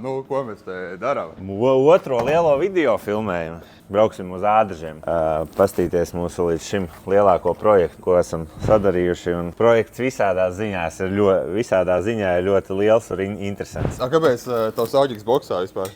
Nu, ko mēs te darām? Otro lielo video filmējumu. Brauksim uz Ādažiem, pastīties mūsu līdz šim lielāko projektu, ko esam sadarījuši. Un projekts visādā ziņā ir ļoti liels un interesants. Kāpēc tavs auģis boksā vispār?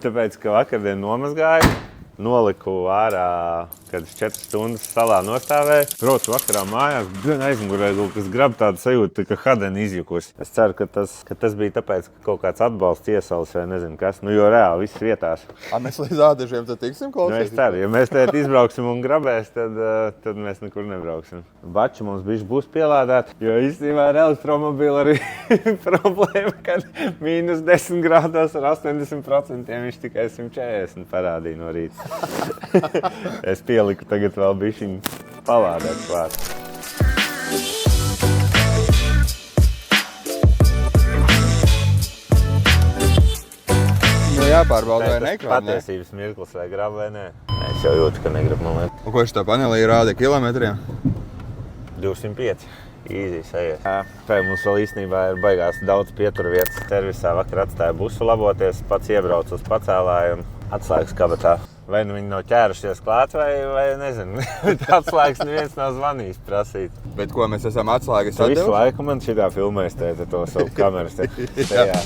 Tāpēc, ka vakardien nomazgāju, noliku ārā, kad 4 stundas salā nostāvēju. Braucu vakarā mājās, aizmugurē kaut kas grab tādu sajūtu, ka hadeni izjukusi. Es ceru, ka tas bija tāpēc, ka kaut kāds atbalsts iesalis vai nezinu kas. Nu, jo reāli viss vietās. Mēs līdz Ādažiem tad tiksim klausīties? Es ceru, ja mēs te izbrauksim un grabēs, tad mēs nekur nebrauksim. Bači mums bišķi būs pielādēti, jo īstenībā ar elektromobīlu arī problēma, kad -10 grādos ar 80% viņš tikai 140 parādīja no rīta. Es pieliku tagad vēl bišķiņu palādēt klāt. Nu jāpārbauda, vai nekrāt, ne? Patiesības mirklis vai grab vai nē. Es jau jūtu, ka negrib, man liekas. Un ko šitā panelī rāda kilometriem? 205. Īzīs aizies. Mums vēl īstenībā ir baigās daudz pieturvietas. Servisā vakar atstāja busu laboties, pats iebraucu uz pacēlāju un atslēgas kabatā. Vai nu viņi nav ķērušies klāt, vai nezinu. Atslēgas neviens nav zvanījis prasīt. Bet ko mēs esam atslēgas atdevuši? Visu laiku man šitā filmēs to savu kameras tajā.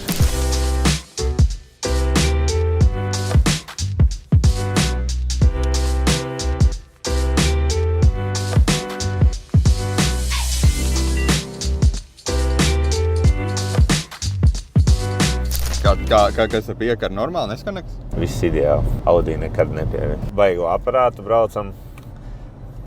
Kas ar piekaru normāli neskanēks? Viss ideāli. Audi nekad nepieviena. Baigo aparātu braucam.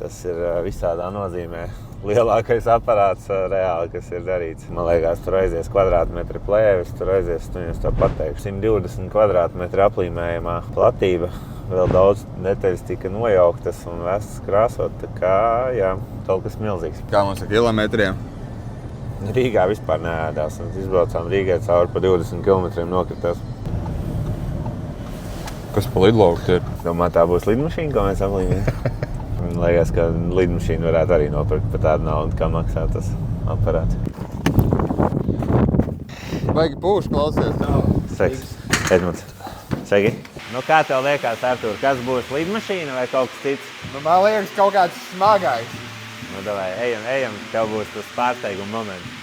Tas ir visādā nozīmē lielākais aparāts reāli, kas ir darīts. Man liekas, tur aizies kvadrātmetri plēvis, tur aizies, nu es to pateikšu, 120 kvadrātmetri aplīmējumā platība. Vēl daudz detaļas tika nojauktas un vestas krāsot, tā kā, jā, kaut kas milzīgs. Kā mums ar kilometriem? Rīgā vispār neēdās. Mēs izbraucām Rīgai cauri pa 20 kilometriem nokritās. Kas pa lidlauku ir? Domā, tā būs lidmašīna, ko mēs aplīmējam? Man liekas, ka lidmašīna varētu arī nopirkt par tādu naudu, kā maksā tas aparāts. Baigi pūši klausies. Sveiks, Edmunds. Sveiki. Nu, kā tev liekas, Artur, kas būs lidmašīna vai kaut kas cits? Nu, man liekas, kaut kāds smagais. Nu, davai, ejam, tev būs tas pārsteiguma moments.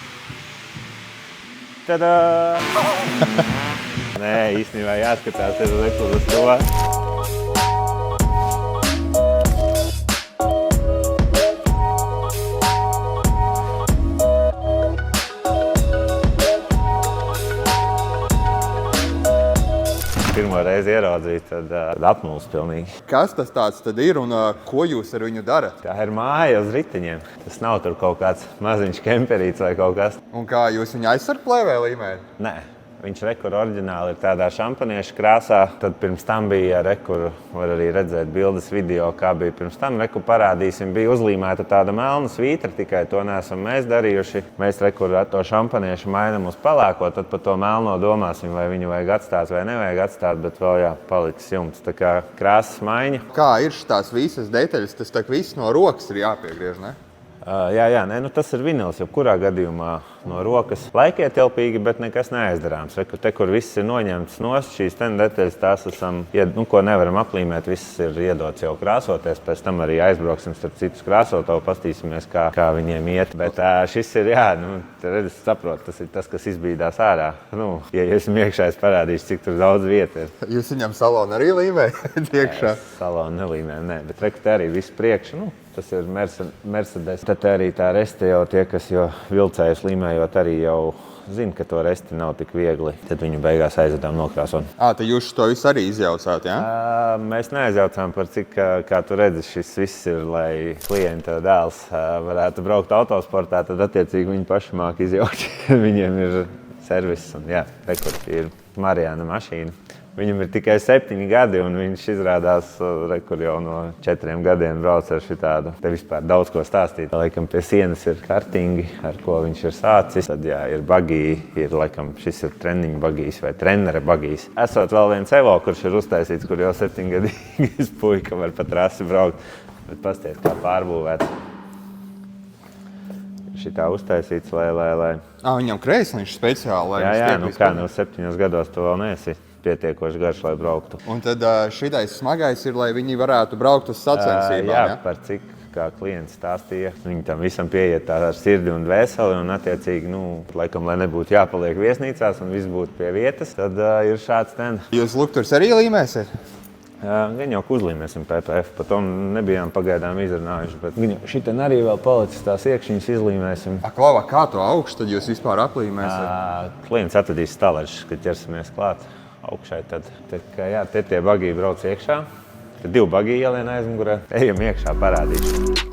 Tadā! Nē, īstenībā jāskatās uz to. Pirmo reizi ieraudzīju, tad apmuls pilnīgi. Kas tas tāds tad ir un ko jūs ar viņu darat? Tā ir māja uz riteņiem. Tas nav tur kaut kāds maziņš kemperīts vai kaut kas. Un kā jūs viņu aizsarplēvē līmē? Nē. Viņš rekur oriģināli ir tādā šampanieša krāsā. Tad pirms tam bija rekur, var arī redzēt bildes video, kā bija pirms tam. Rekur parādīsim, bija uzlīmēta tāda melna svītra, tikai to neesam mēs darījuši. Mēs rekur to šampaniešu mainam uz pelēko, tad par to melno domāsim, vai viņu vajag atstāt vai nevajag atstāt, bet vēl jā, paliks jumts. Tā kā krāsas maiņa. Kā ir tās visas detaļas, tas tā viss no rokas ir jāpiegriež, ne? Jā, nē, nu tas ir vinils, jebkurā gadījumā no rokas laikietilpīgi, bet nekas neaizdarāms. Te, kur viss ir noņemts nost, šīs detaļas, tās esam, ko nevaram aplīmēt, viss ir iedots jau krāsoties. Pēc tam arī aizbrauksim starp citus krāsotavu, pastīsimies, kā viņiem iet. Bet šis ir, jā, nu, redz, saprot, tas ir tas, kas izbīdās ārā. Nu, ja esmu iekšā, es parādīšu, cik tur daudz vieta ir. Jūs viņam salonu arī līmējat iekšā? Salonu nelīmējam, nē, bet reku te arī viss priekš, nu. Tas ir Mercedes. Tad arī tā reste jau tie, kas jau vilcējus līmējot, arī jau zina, ka to resti nav tik viegli. Tad viņu beigās aizvedām nokrāsot. Tad jūs to visu arī izjaucāt, jā? Mēs neaizjaucām par cik, kā tu redzi, šis viss ir, lai klienta dēls varētu braukt autosportā, tad attiecīgi viņi paši māk izjaukt. Viņiem ir servis un jā, rekord ir Marijāna mašīna. Viņam ir tikai 7 gadi, un viņš izrādās, kur jau no 4 gadiem brauc ar šitādu. Te vispār daudz ko stāstīt. Laikam pie sienas ir kartingi, ar ko viņš ir sācis. Tad jā, ir bagī, laikam šis ir treniņu bagīs vai trenera bagīs. Esot vēl viens Evo, kurš ir uztaisīts, kur jau 7-gadīgais puika var pa trasi braukt. Bet pastiet, kā pārbūvēts. šitā uztaisīts, lai... Viņam krēsliņš speciāli, lai Jā, nu kā, 7 gados tu vēl neesi pietiekoši garš, lai brauktu. Un tad šitais smagais ir, lai viņi varētu braukt uz sacensībām, jā? Par cik, kā klients stāstīja, viņi tam visam pieiet tā ar sirdi un dvēseli, un attiecīgi, laikam, lai nebūtu jāpaliek viesnīcās un viss būtu pie vietas, tad ir šāds ten. Jūs lukturs arī līmēsiet? Gan jau uzlīmēsim PPF, pat to nebijām pagaidām izrunājuši, bet šitien arī vēl palicis tās iekšķiņas izlīmēsim. Klava, kā to augšu tad jūs vispār aplīmēsiet? Klients atvedīs stalažus, kad ķersimies klāt augšai, tad jā, te tie bagī brauc iekšā, tad 2 bagī ielien aizmugurē, ejam iekšā, parādīšu.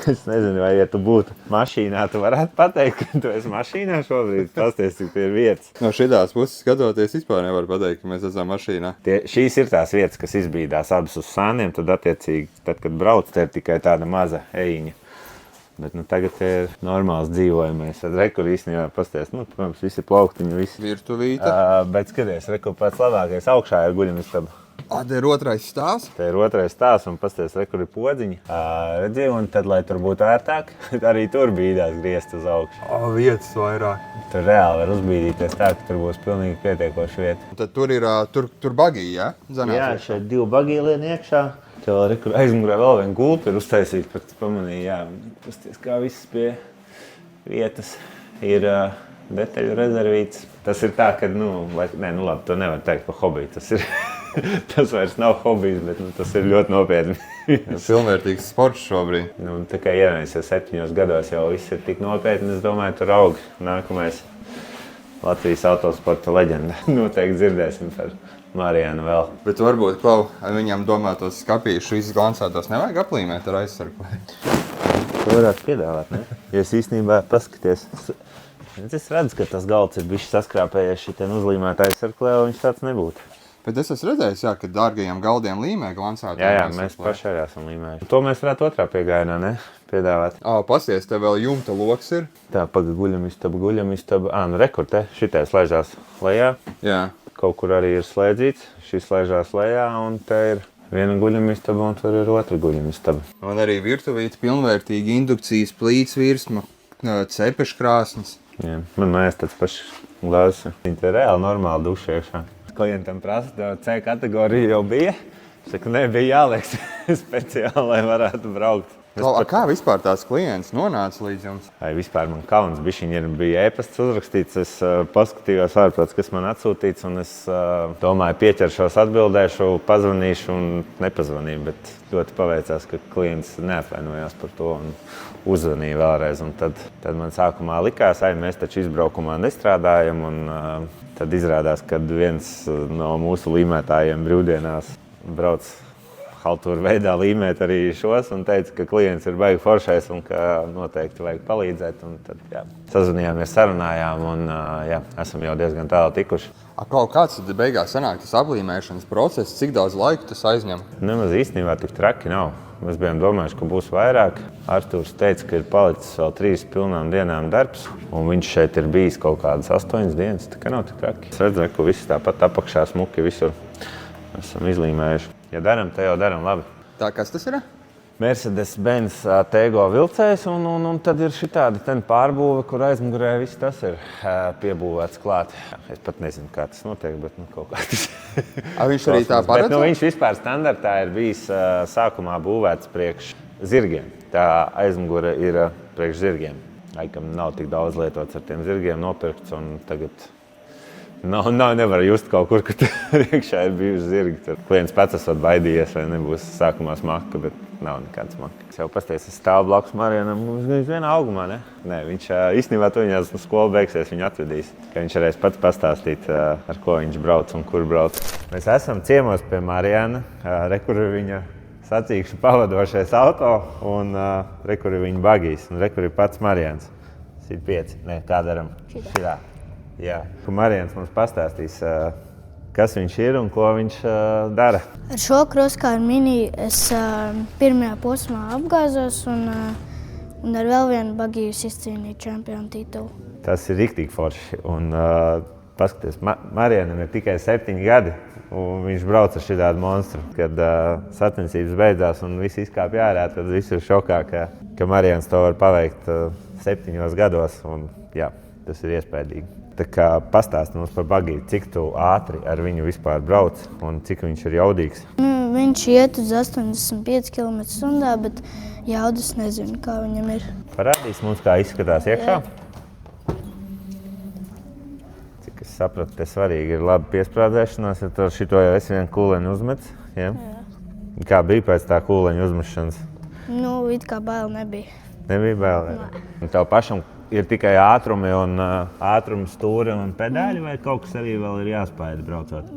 Es nezinu, vai, ja tu būtu mašīnā, tu varētu pateikt, ka tu esi mašīnā šobrīd. Pasties, cik tie ir vietas. No šitās puses skatoties, vispār nevar pateikt, ka mēs esam mašīnā. Šīs ir tās vietas, kas izbīdās abas uz sāniem, tad attiecīgi, kad brauc, te ir tikai tāda maza ejiņa. Bet tagad ir normāls dzīvojamais. Tad rekur īstenībā pasties, protams, visi plauktiņi, visi. Virtuvīte. Bet skaties, rekur pats labākais augšā ir guļamistaba. Te ir otrais stāvs? Te ir otrais stāvs un pasties, rekur ir podziņi. Redzi, un tad, lai tur būtu ērtāk, arī tur bīdās griezt uz augšu. Vietas vairāk. Tur reāli var uzbīdīties tā, ka tur būs pilnīgi pietiekoši vieta. Un tad tur ir tur bagī, ja? Jā, šeit 2 bagī lien iekšā. Te vēl rekur aizmugurē vēl viena gulta ir uztaisīta, pat pamanīja, jā. Pasties, kā viss pie vietas ir detaļu rezervīts. Tas ir tā, ka, labi, to nevar teikt par hobiju. Tas vairs nav hobijs, bet tas ir ļoti nopietni. Pilnvērtīgs sports šobrīd. Tā kā ievies jau 7 gados jau viss ir tik nopietni, es domāju, tur aug nākamais Latvijas autosporta leģenda. Noteikti dzirdēsim par Marianu vēl. Bet varbūt, Klau, viņam domātos skapīšu izglancētos nevajag aplīmēt ar aizsargu. To varētu piedāvāt, ne? Ja es īstenībā paskaties, es redzu, ka tas galds ir bišķi saskrāpējies šitien uzlīmēt aizsargu, lai viņš tāds nebūtu. Bet es esmu redzējis, ka dārgajiem galdiem līmē glancētā. Jā, mēs paši arī esam līmējuši. To mēs varētu otrā piegājienā, ne? Piedāvāt. Pasties, te vēl jumta loks ir. Tā, guļamistaba. Rekur te, šitais laižās lejā. Jā. Kaut kur arī ir slēdzīts, šis laižās lejā, un te ir viena guļamistaba, un tur ir otra guļamistaba. Un arī virtuvīte pilnvērtīgi indukcijas plīts virsma, cepeškrāsnes. Jā, man mājās tāds pašs glāzes. Viņi te reāli normāli duši iekšā. Klientam prasa, C kategorija jau bija. Es saku, nebija jāliek speciāli, lai varētu braukt. Kā vispār tās klients nonāca līdz jums? Vispār man kauns bija e-pasts uzrakstīts. Es paskatījos ārprāts, kas man atsūtīts, un es domāju, pieķeršos, atbildēšu, pazvanīšu un nepazvanīju. Bet ļoti paveicās, ka klients neapvainojās par to un uzzvanīja vēlreiz. Un tad man sākumā likās, mēs taču izbraukumā nestrādājam. Un tad izrādās, ka viens no mūsu līmētājiem brīvdienās brauc haltūru veidā līmēt arī šos un teica, ka klients ir baigi foršais un ka noteikti vajag palīdzēt. Un tad, sazvanījāmies, sarunājām un esam jau diezgan tālu tikuši. Kāds tad beigās sanāk tas aplīmēšanas process? Cik daudz laika tas aizņem? Nemaz īstenībā tik traki nav. Mēs bijām domājuši, ka būs vairāk. Artūrs teica, ka ir palicis vēl 3 pilnām dienām darbs, un viņš šeit ir bijis kaut kādas 8 dienas. Tā kā nav tik traki. Es redzēju, ka viss tāpat apakšā smuki visur esam izlīmējuši. Ja daram, te jau daram labi. Tā, kas tas ir? Mercedes-Benz Tego vilcējs, un tad ir šitāda pārbūve, kur aizmugurē viss tas ir piebūvēts klāt. Es pat nezinu, kā tas notiek, bet kaut kā tas viņš arī tā paredzēts? Viņš vispār standartā ir bijis sākumā būvēts priekš zirgiem. Tā aizmugure ir priekš zirgiem. Laikam nav tik daudz lietots ar tiem zirgiem nopirkts, un tagad nevar just kaut kur, ka tur iekšā ir bijuši zirgi. Tur klients pats esot baidījies, vai nebūs sākumā smaka, bet nav nekāds smaka. Es jau pasties, es stāvu blakus Marianam, viņš vienā augumā, ne? Nē, viņš īstenībā to viņās skola beigsies, viņu atvedīs. Ka viņš varēs pats pastāstīt, ar ko viņš brauc un kur brauc. Mēs esam ciemos pie Mariana, kur ir viņa sacīkšu pavadošais auto, un kur ir viņa bagīs, un kur ir pats Marians. Sit 5, nē, kā daram? Šitā. Jā, Marians mums pastāstīs, kas viņš ir un ko viņš dara. Ar šo kroskāru mini es pirmajā posmā apgāzos un Un ar vēl vienu bagiju izcīnīju čempionu titulu. Tas ir riktīgi forši. Un, paskaties, Marijanam ir tikai 7 gadi, un viņš brauc ar šitādu monstru. Kad sacensības beidzās un viss izkāpja ārā, tad visi ir šokā, ka Marijans to var paveikt 7 gados. Un, jā, tas ir iespaidīgi. Tā kā pastāst mums par bagiju, cik tu ātri ar viņu vispār brauc un cik viņš ir jaudīgs. Viņš iet uz 85 km/h, bet jaudas nezinu, kā viņam ir. Parādīs mums, kā izskatās iekšā. Cik es sapratu, te svarīgi ir laba piesprādzēšanās, ja tu šito jau esi vienu kūleņu uzmets. Ja? Jā. Kā bija pēc tā kūleņu uzmešanas? It kā bail nebija. Nebija bail? Un tev pašam ir tikai ātrumi un ātrumi stūri un pedāļi, vai kaut kas arī vēl ir jāspēj braucot?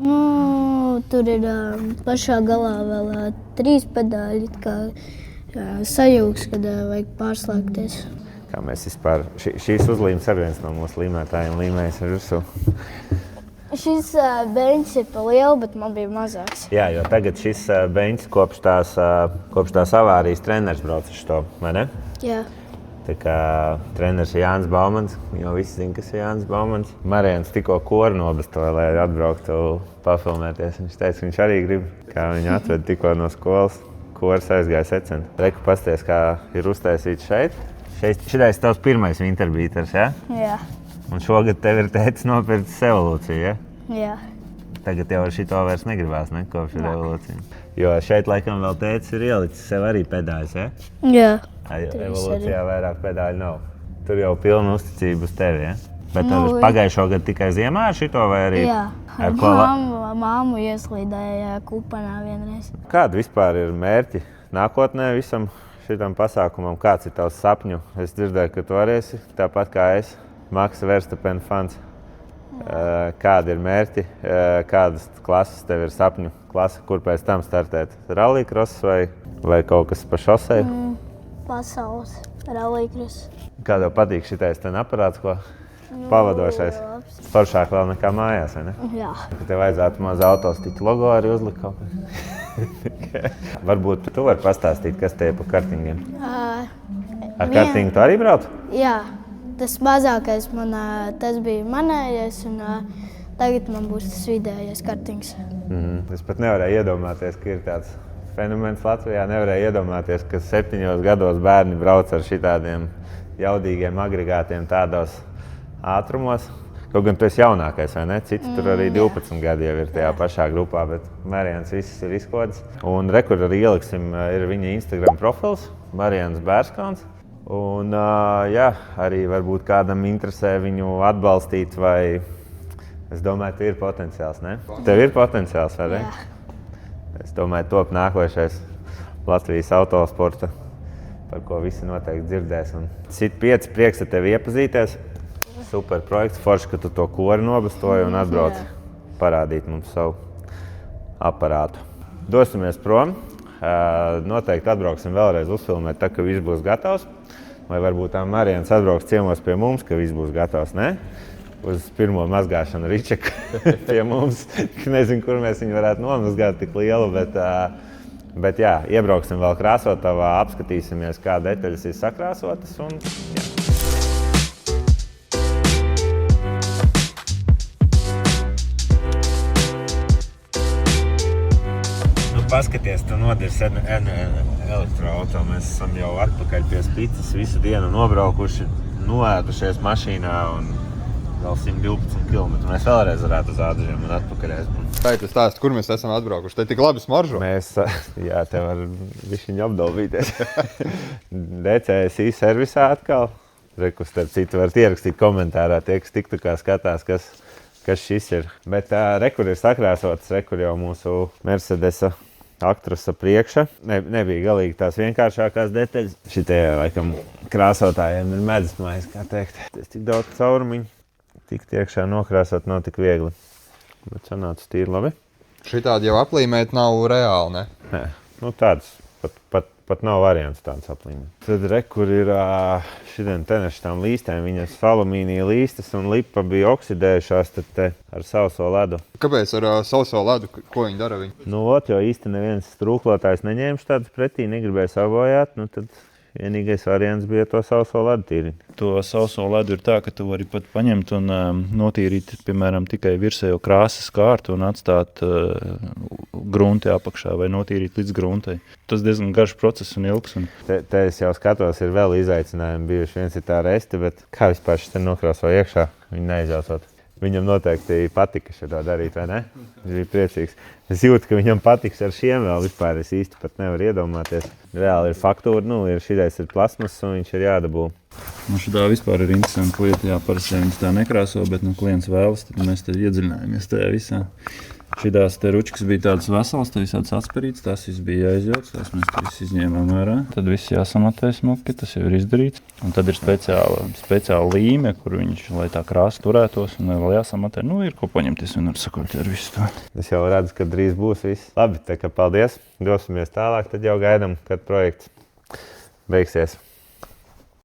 Tur ir pašā galā vēl 3 pedāļi, kā sajūgs, kad vajag pārslēgties. Kā mēs vispār, šīs uzlīmes ar viens no mūsu līmētājiem līmējas ar virsū. Šis beņķis ir pa lielu, bet man bija mazāks. Jā, jo tagad šis beņķis kopš tās avārijas treneris brauc ar šo, vai ne? Jā. Tā kā treneris ir Jānis Baumans, jo visi zina, kas ir Jānis Baumans. Marijans tikko koru nobestoja, lai atbrauktu pafilmēties. Viņš teica, ka viņš arī grib, kā viņu atved tikko no skolas. Kors aizgāja secent. Reku pasties, kā ir uztaisīts šeit. Šitais tavs pirmais winterbīters, ja? Jā. Un šogad tev ir tētis nopircis evolūciju, ja? Jā. Tagad jau ar šito vairs negribās, ne? Kopš ir evolūcija. Jo šeit laikam vēl tētis ir ielicis sev arī pedāļus, ja? Jā. Evolūcijā vairāk pedāļu nav. Tur jau pilna uzticība uz tevi, ja? Bet pagājušo gadu tikai ziemā ar šito vai arī? Jā. Ar māmu ieslīdēja kupanā vienreiz. Kādi vispār ir mērķi nākotnē visam šitam pasākumam? Kāds ir tavs sapņu? Es dzirdēju, ka tu arī esi tāpat kā es, Maksa Verstappen fans. Kādi ir mērķi? Kādas klases tev ir sapņu klase? Kur pēc tam startēt? Rallycross vai kaut kas pa šoseju? Pasaules rallycross. Kā tev patīk šitais ten aparāts, ko pavadošais? Foršāk vēl nekā mājās, vai ne? Jā. Tev vajadzētu maz autostiķu logo arī uzlikt kaut ko. Varbūt tu vari pastāstīt, kas te ir pa kartingiem? Ar kartingu tu arī brauc? Jā. Tas mazākais tas bija manējais, un tagad man būs tas vidējais kartings. Es pat nevarēju iedomāties, ka ir tāds fenomens Latvijā. Nevarēju iedomāties, ka 7 gados bērni brauc ar šitādiem jaudīgiem agregātiem tādos ātrumos. Kaut gan tu esi jaunākais, vai ne? Citi tur arī 12 gadi jau ir tajā pašā grupā, bet Marijans viss ir izkodas. Un rekur arī ieliksim, ir viņa Instagram profils, Marijans Bērskons. Un jā, arī varbūt kādam interesē viņu atbalstīt, vai es domāju, tu ir potenciāls, ne? Tev ir potenciāls, vai ne? Jā. Es domāju, top nākošais Latvijas autosporta, par ko visi noteikti dzirdēs. Un Sit 5 prieks ar tevi iepazīties. Super projekts, forši, ka tu to kori nobestoji un atbrauc parādīt mums savu aparātu. Dosimies prom. Noteikti atbrauksim vēlreiz uzfilmēt tā, ka viss būs gatavs. Vai varbūt tā Marijans atbrauks ciemos pie mums, ka viss būs gatavs, ne? Uz pirmo mazgāšanu Ričeku pie mums. Nezinu, kur mēs viņu varētu nomazgāt tik lielu, bet jā, iebrauksim vēl krāsotavā, apskatīsimies, kā detaļas ir sakrāsotas un jā. Paskaties, tu nodirsi elektroauto. Mēs esam jau atpakaļ pie Spicas, visu dienu nobraukuši, noēdušies mašīnā un vēl 112 km. Mēs vēlreiz varētu uz Ādžiem un atpakaļ aizbraukt. Tā ir tas stāsts, kur mēs esam atbraukuši. Te tik labi smaržo. Mēs, jā, te var višķiņu apdalvīties. DCSI servisā atkal. Reku, starp citu, varat ierakstīt komentārā tie, kas tiktukā skatās, kas šis ir. Bet rekur ir sakrāsotas, rekur jau mūsu Mercedesa Actrusa priekša. Nebija galīgi tās vienkāršākās detaļas. Šitie, laikam, krāsotājiem ir medus mājas, kā teikt. Tas tik daudz caurumiņu, tik iekšā nokrāsot nav tik viegli. Bet sanāca tīri labi. Šitādi jau aplīmēt nav reāli, ne? Nē, nu tāds pat nav variants tāds aplīmēt. Tad rekur ir šitiem tenešitām līstēm. Viņas alumīnija līstes un lipa bija oksidējušās tad te ar sauso ledu. Kāpēc ar sauso ledu? Ko viņi dara? Nu, jo īsti neviens trūklotājs neņēma tādas pretī, negribēja sabojāt. Nu, tad vienīgais variants bija to sauso ledu tīrīt. To sauso ledu ir tā, ka tu vari pat paņemt un notīrīt, piemēram, tikai virsējo krāsas kārtu un atstāt grunti apakšā vai notīrīt līdz gruntai. Tas diezgan garš process un ilgs. Te es jau skatos, ir vēl izaicinājumi bijuši. Viens ir tā reste, bet kā vispār šis te nokrāso iekšā, viņu neizjaucot. Viņam noteikti patika šo darīt, vai ne? Viņš bija priecīgs. Es jūtu, ka viņam patiks ar šiem vēl vispār. Es īsti pat nevaru iedomāties. Reāli ir faktūra, šitais ir plasmas un viņš ir jādabū. Šitā vispār ir interesanta lieta. Jā, parasti viņas tā nekrāso, bet klients vēlas, tad mēs te iedziļinājāmies tajā visā. Šitās te ručkas bija tādas veselas, te visādas atspērītas, tās viss bija jāizjauc, tās mēs te viss izņēmām ārā. Tad viss jāsamatē smuki, tas jau ir izdarīts. Un tad ir speciāla līme, kur viņš, lai tā krāsa turētos un vēl jāsamatē. Ir ko paņemties un sakot ar visu to. Es jau redzu, ka drīz būs viss. Labi, tā kā paldies. Dosimies tālāk, tad jau gaidām, kad projekts beigsies.